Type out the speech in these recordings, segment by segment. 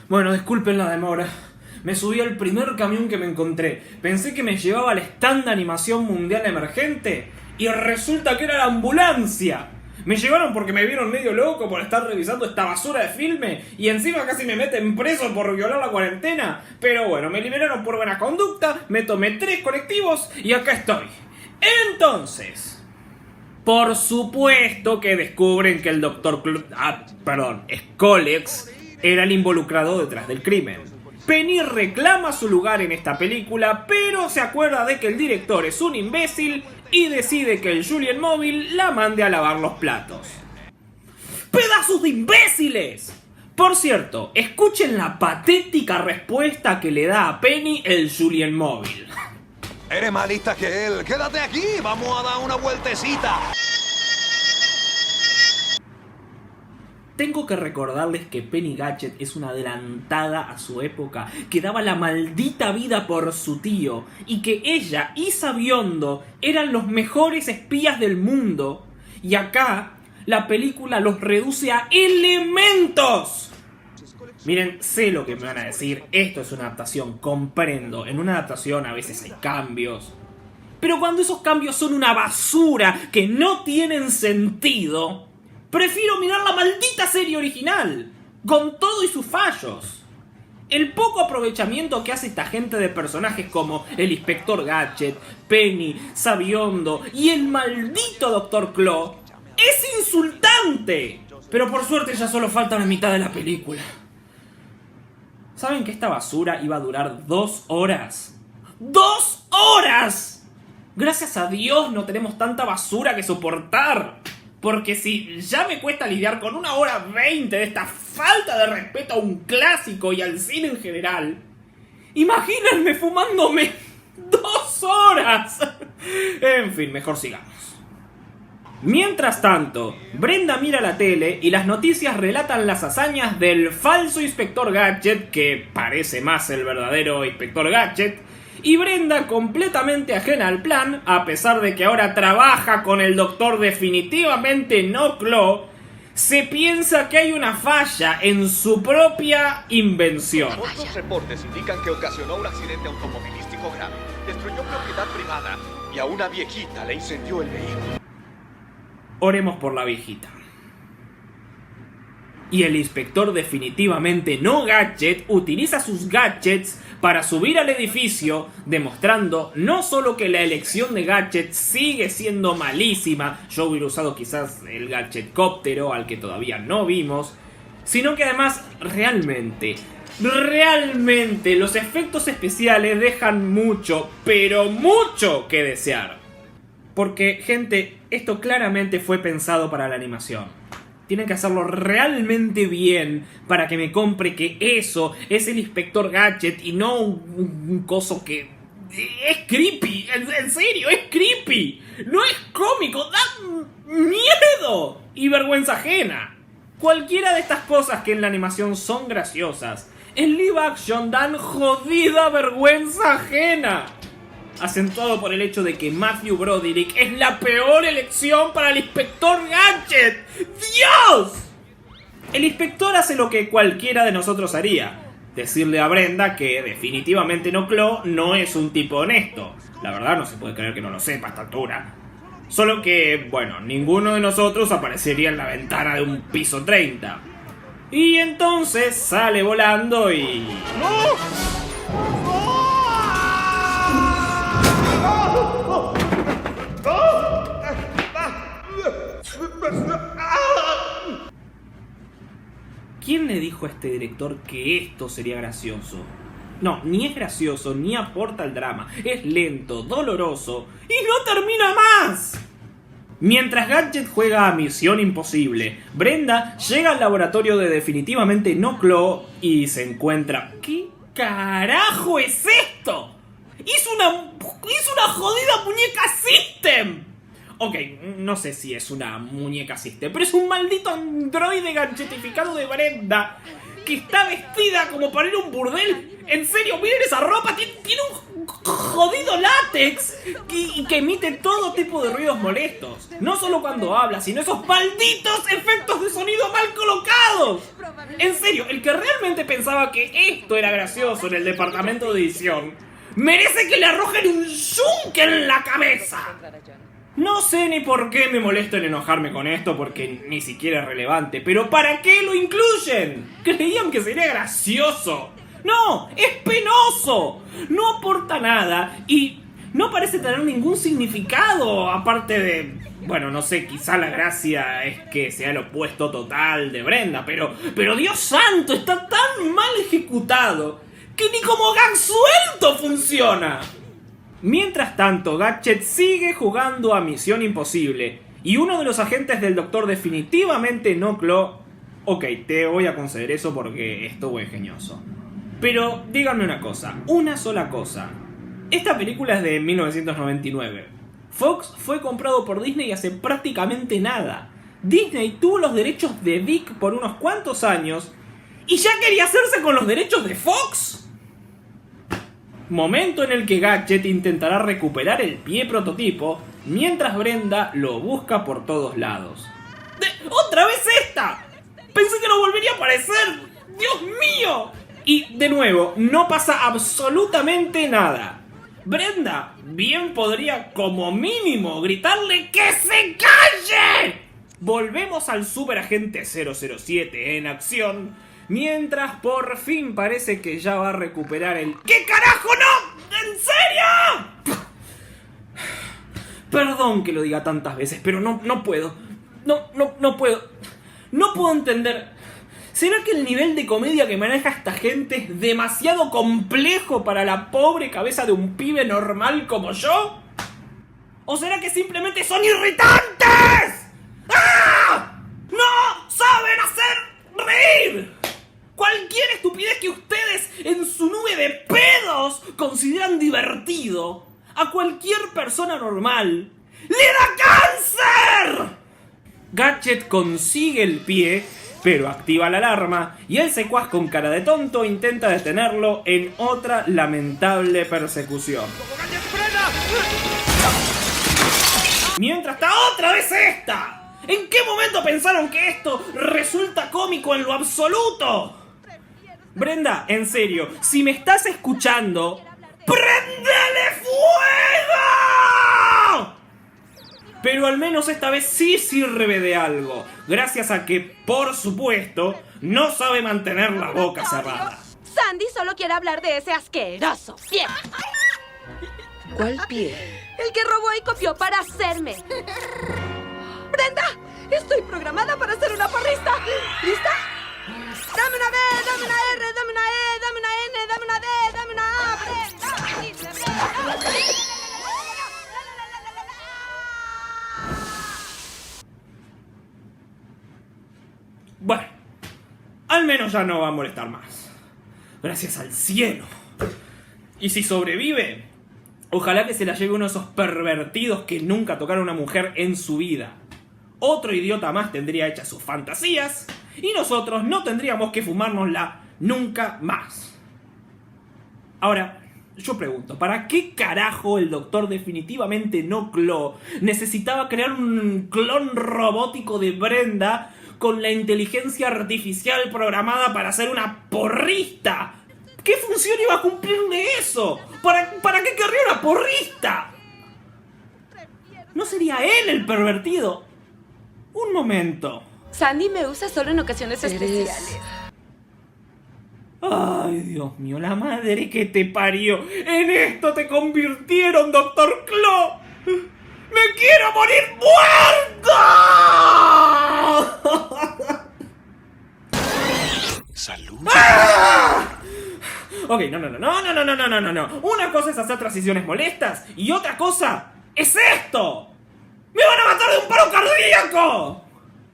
Bueno, disculpen la demora. Me subí al primer camión que me encontré. Pensé que me llevaba al stand de animación mundial emergente y resulta que era la ambulancia. Me llevaron porque me vieron medio loco por estar revisando esta basura de filme y encima casi me meten preso por violar la cuarentena. Pero bueno, me liberaron por buena conducta, me tomé 3 colectivos y acá estoy. Entonces, por supuesto que descubren que el Dr. Scolex era el involucrado detrás del crimen. Penny reclama su lugar en esta película, pero se acuerda de que el director es un imbécil y decide que el Julian Móvil la mande a lavar los platos. ¡Pedazos de imbéciles! Por cierto, escuchen la patética respuesta que le da a Penny el Julian Móvil. Eres más lista que él. Quédate aquí, vamos a dar una vueltecita. Tengo que recordarles que Penny Gadget es una adelantada a su época, que daba la maldita vida por su tío, y que ella y Sabiondo eran los mejores espías del mundo. Y acá, la película los reduce a elementos. Miren, sé lo que me van a decir, esto es una adaptación, comprendo, en una adaptación a veces hay cambios. Pero cuando esos cambios son una basura que no tienen sentido, prefiero mirar la maldita serie original, con todo y sus fallos. El poco aprovechamiento que hace esta gente de personajes como el Inspector Gadget, Penny, Sabiondo y el maldito Dr. Claw es insultante. Pero por suerte ya solo falta la mitad de la película. ¿Saben que esta basura iba a durar 2 horas? ¡2 horas! Gracias a Dios no tenemos tanta basura que soportar. Porque si ya me cuesta lidiar con 1 hora 20 de esta falta de respeto a un clásico y al cine en general, imagínense fumándome 2 horas. En fin, mejor sigamos. Mientras tanto, Brenda mira la tele y las noticias relatan las hazañas del falso Inspector Gadget, que parece más el verdadero Inspector Gadget, y Brenda, completamente ajena al plan, a pesar de que ahora trabaja con el doctor definitivamente no Claw, se piensa que hay una falla en su propia invención. Otros reportes indican que ocasionó un accidente automovilístico grave, destruyó propiedad privada y a una viejita le incendió el vehículo. Oremos por la viejita. Y el inspector definitivamente no Gadget utiliza sus gadgets para subir al edificio, demostrando no solo que la elección de Gadget sigue siendo malísima, yo hubiera usado quizás el Gadgetcóptero al que todavía no vimos, sino que además realmente los efectos especiales dejan mucho, pero mucho que desear. Porque, gente, esto claramente fue pensado para la animación. Tienen que hacerlo realmente bien para que me compre que eso es el Inspector Gadget y no un coso que es creepy. En serio, es creepy. No es cómico, da miedo y vergüenza ajena. Cualquiera de estas cosas que en la animación son graciosas, en live action dan jodida vergüenza ajena. Acentuado por el hecho de que Matthew Broderick es la peor elección para el Inspector Gadget. ¡Dios! El inspector hace lo que cualquiera de nosotros haría: decirle a Brenda que definitivamente no Claw no es un tipo honesto. La verdad no se puede creer que no lo sepa a esta altura. Solo que, bueno, ninguno de nosotros aparecería en la ventana de un piso 30. Y entonces sale volando y... ¡No! ¿Quién le dijo a este director que esto sería gracioso? No, ni es gracioso, ni aporta al drama. Es lento, doloroso y no termina más. Mientras Gadget juega a Misión Imposible, Brenda llega al laboratorio de definitivamente no Claw y se encuentra... ¿Qué carajo es esto? ¡Hizo una jodida muñeca System! Ok, no sé si es una muñeca System, pero es un maldito androide gadgetificado de Brenda que está vestida como para ir a un burdel. En serio, miren esa ropa, tiene un jodido látex y que emite todo tipo de ruidos molestos. No solo cuando habla, sino esos malditos efectos de sonido mal colocados. En serio, el que realmente pensaba que esto era gracioso en el departamento de edición merece que le arrojen un yunque en la cabeza. No sé ni por qué me molesto en enojarme con esto, porque ni siquiera es relevante. Pero ¿para qué lo incluyen? ¿Creían que sería gracioso? ¡No! ¡Es penoso! No aporta nada y no parece tener ningún significado, aparte de... Bueno, no sé, quizá la gracia es que sea el opuesto total de Brenda, pero Dios santo, está tan mal ejecutado que ni como gag suelto funciona. Mientras tanto, Gadget sigue jugando a Misión Imposible y uno de los agentes del Doctor definitivamente no cló... Ok, te voy a conceder eso porque estuvo ingenioso. Pero díganme una cosa, una sola cosa. Esta película es de 1999. Fox fue comprado por Disney hace prácticamente nada. Disney tuvo los derechos de Vic por unos cuantos años y ya quería hacerse con los derechos de Fox. Momento en el que Gadget intentará recuperar el pie prototipo, mientras Brenda lo busca por todos lados. ¡Otra vez esta! Pensé que no volvería a aparecer. ¡Dios mío! Y de nuevo, no pasa absolutamente nada. Brenda bien podría como mínimo gritarle ¡que se calle! Volvemos al superagente 007 en acción, mientras por fin parece que ya va a recuperar el... ¿Qué carajo no? ¿En serio? Perdón que lo diga tantas veces, pero no puedo. No puedo. No puedo entender. ¿Será que el nivel de comedia que maneja esta gente es demasiado complejo para la pobre cabeza de un pibe normal como yo? ¿O será que simplemente son irritantes? ¡Ah! ¡No saben hacer reír! Cualquier estupidez que ustedes en su nube de pedos consideran divertido, a cualquier persona normal ¡le da cáncer! Gadget consigue el pie, pero activa la alarma y el secuaz con cara de tonto intenta detenerlo en otra lamentable persecución. Mientras está otra vez esta. ¿En qué momento pensaron que esto resulta cómico en lo absoluto? Brenda, en serio, si me estás escuchando, ¡préndele fuego! Pero al menos esta vez sí sirve de algo, gracias a que, por supuesto, no sabe mantener la boca cerrada. Sandy solo quiere hablar de ese asqueroso pie. ¿Cuál pie? El que robó y copió para hacerme. ¡Brenda! Estoy programada para ser una porrista. ¿Lista? Dame una B, dame una R, dame una E, dame una N, dame una D, dame una A, Brenda. Dice Brenda. Bueno, al menos ya no va a molestar más. Gracias al cielo. Y si sobrevive, ojalá que se la lleve uno de esos pervertidos que nunca tocaron a una mujer en su vida. Otro idiota más tendría hechas sus fantasías y nosotros no tendríamos que fumárnosla nunca más. Ahora, yo pregunto, ¿para qué carajo el Doctor definitivamente no cló necesitaba crear un clon robótico de Brenda con la inteligencia artificial programada para ser una porrista? ¿Qué función iba a cumplir de eso? ¿Para qué querría una porrista? ¿No sería él el pervertido? Un momento. Sandy me usa solo en ocasiones especiales. Ay, Dios mío, la madre que te parió. En esto te convirtieron, Doctor Claw. ¡Me quiero morir muerto! ¡Salud! ¡Ah! Ok, no. Una cosa es hacer transiciones molestas y otra cosa es esto. ¡Me van a matar de un paro cardíaco!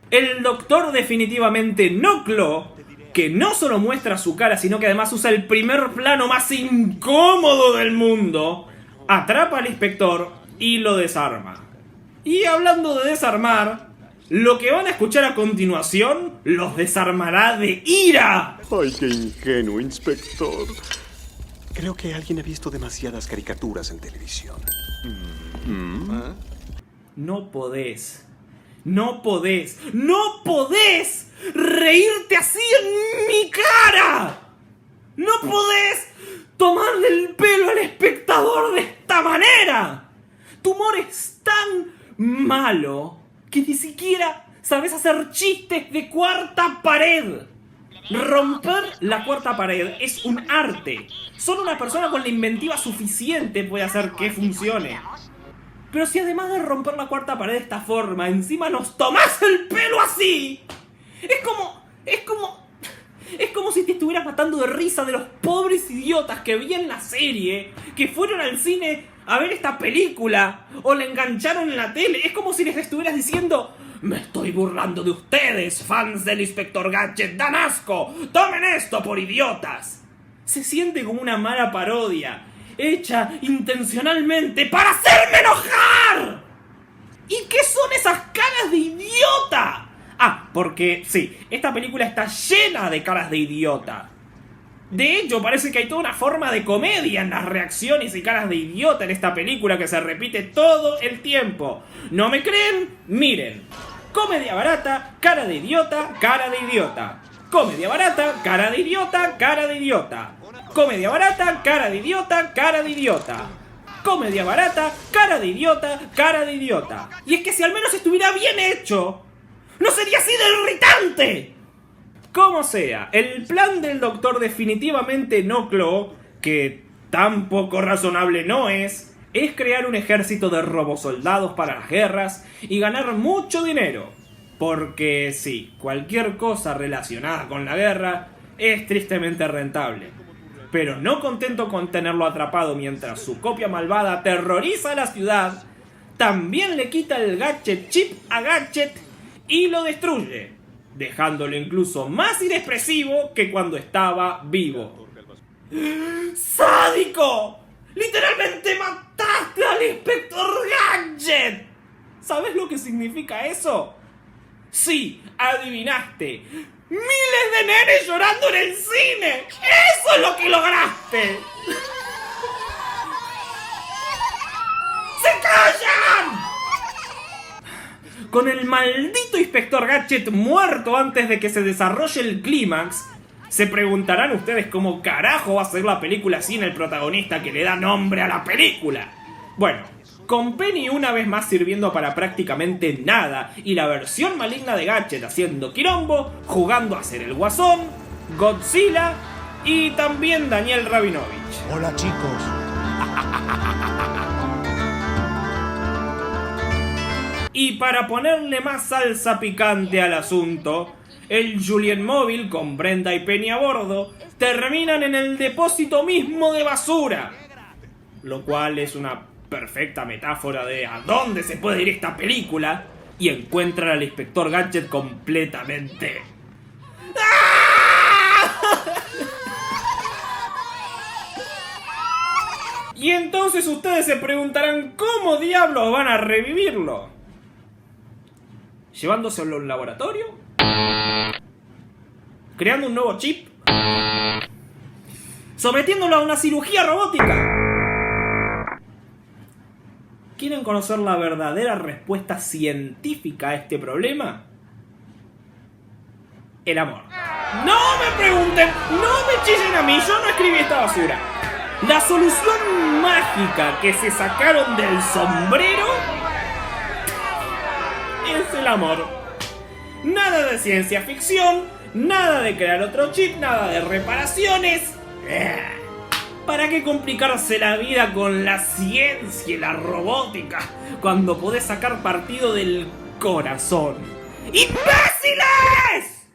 El Doctor definitivamente no cló, que no solo muestra su cara, sino que además usa el primer plano más incómodo del mundo, atrapa al inspector y lo desarma. Y hablando de desarmar, lo que van a escuchar a continuación los desarmará de ira. ¡Ay, qué ingenuo, inspector! Creo que alguien ha visto demasiadas caricaturas en televisión. No podés reírte así en mi cara. No podés tomarle el pelo al espectador de esta manera. Tu humor es tan malo que ni siquiera sabes hacer chistes de cuarta pared. Romper la cuarta pared es un arte. Solo una persona con la inventiva suficiente puede hacer que funcione. Pero si además de romper la cuarta pared de esta forma, encima nos tomás el pelo así, es como si te estuvieras matando de risa de los pobres idiotas que vi en la serie, que fueron al cine a ver esta película, o la engancharon en la tele. Es como si les estuvieras diciendo: me estoy burlando de ustedes, fans del Inspector Gadget, dan asco, tomen esto por idiotas. Se siente como una mala parodia, hecha intencionalmente para hacerme enojar. ¿Y qué son esas caras de idiota? Ah, porque sí, esta película está llena de caras de idiota. De hecho, parece que hay toda una forma de comedia en las reacciones y caras de idiota en esta película que se repite todo el tiempo. ¿No me creen? Miren. Comedia barata, cara de idiota, cara de idiota. Comedia barata, cara de idiota, cara de idiota. Comedia barata, cara de idiota, cara de idiota. Comedia barata, cara de idiota, cara de idiota. Y es que si al menos estuviera bien hecho, no sería así de irritante. Como sea, el plan del doctor definitivamente no cló, que tan poco razonable no es crear un ejército de robosoldados para las guerras y ganar mucho dinero. Porque sí, cualquier cosa relacionada con la guerra es tristemente rentable. Pero no contento con tenerlo atrapado mientras su copia malvada terroriza la ciudad, también le quita el Gadget Chip a Gadget y lo destruye, dejándolo incluso más inexpresivo que cuando estaba vivo. ¡Sádico! ¡Literalmente mataste al Inspector Gadget! ¿Sabes lo que significa eso? Sí, adivinaste. ¡Miles de nenes llorando en el cine! ¡Eso es lo que lograste! ¡Se callan! Con el maldito Inspector Gadget muerto antes de que se desarrolle el clímax, se preguntarán ustedes cómo carajo va a ser la película sin el protagonista que le da nombre a la película. Bueno, con Penny una vez más sirviendo para prácticamente nada y la versión maligna de Gadget haciendo quilombo, jugando a ser el Guasón, Godzilla y también Daniel Rabinovich. Hola, chicos. Y para ponerle más salsa picante al asunto, el Julien Móvil con Brenda y Penny a bordo terminan en el depósito mismo de basura, lo cual es una perfecta metáfora de a dónde se puede ir esta película, y encuentran al Inspector Gadget completamente... Y entonces ustedes se preguntarán cómo diablos van a revivirlo. ¿Llevándoselo a un laboratorio? ¿Creando un nuevo chip? ¿Sometiéndolo a una cirugía robótica? ¿Quieren conocer la verdadera respuesta científica a este problema? El amor. ¡No me pregunten! ¡No me chillen a mí! ¡Yo no escribí esta basura! La solución mágica que se sacaron del sombrero es el amor. Nada de ciencia ficción, nada de crear otro chip, nada de reparaciones. ¿Para qué complicarse la vida con la ciencia y la robótica cuando podés sacar partido del corazón? ¡Imbéciles!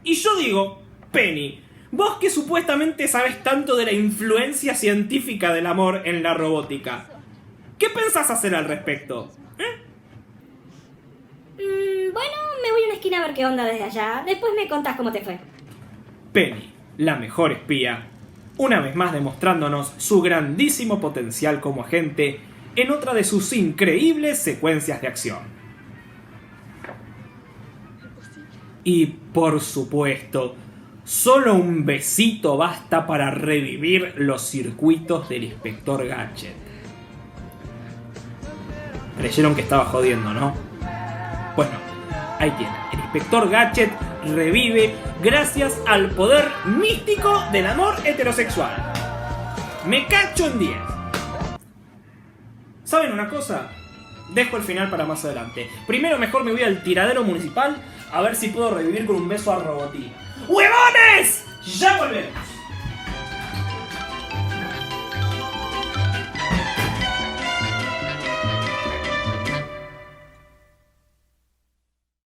Y yo digo, Penny, vos que supuestamente sabes tanto de la influencia científica del amor en la robótica, ¿qué pensás hacer al respecto? Bueno, me voy a una esquina a ver qué onda desde allá. Después me contás cómo te fue. Penny, la mejor espía, una vez más demostrándonos su grandísimo potencial como agente en otra de sus increíbles secuencias de acción. Y por supuesto, Solo un besito basta para revivir los circuitos del Inspector Gadget. Creyeron que estaba jodiendo, ¿no? Bueno, ahí tienen. El Inspector Gadget revive gracias al poder místico del amor heterosexual. Me cacho en 10. ¿Saben una cosa? Dejo el final para más adelante. Primero mejor me voy al tiradero municipal a ver si puedo revivir con un beso a Robotina. ¡Huevones! Ya volvemos.